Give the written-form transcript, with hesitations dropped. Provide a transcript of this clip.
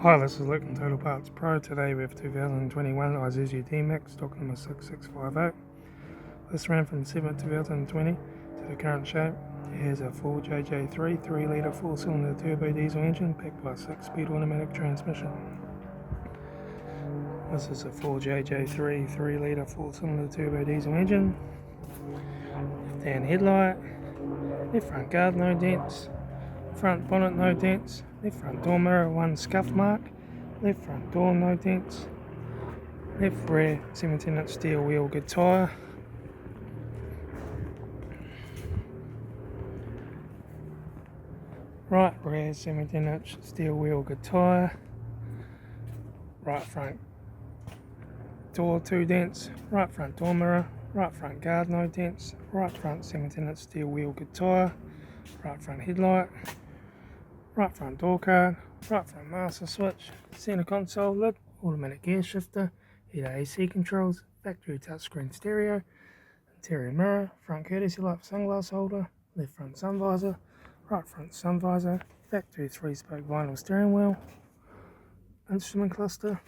Hi, this is Luke from Total Parts Pro. Today we have 2021 Isuzu D-Max, stock number 6650. This ran from December 2020 to the current shape. It has a full JJ3 3-litre 4-cylinder turbo diesel engine backed by a 6-speed automatic transmission. This is a full JJ3 3-litre 4-cylinder turbo diesel engine. Left-hand headlight, left front guard no dents, front bonnet no dents, left front door mirror 1 scuff mark, left front door no dents, left rear 17-inch steel wheel good tyre, right rear 17-inch steel wheel good tyre, right front door 2 dents, right front door mirror, right front guard no dents, right front 17-inch steel wheel good tyre, right front headlight, right front door card, right front master switch, centre console lid, automatic gear shifter, heater AC controls, factory touchscreen stereo, interior mirror, front courtesy light sunglass holder, left front sun visor, right front sun visor, factory 3-spoke vinyl steering wheel, instrument cluster,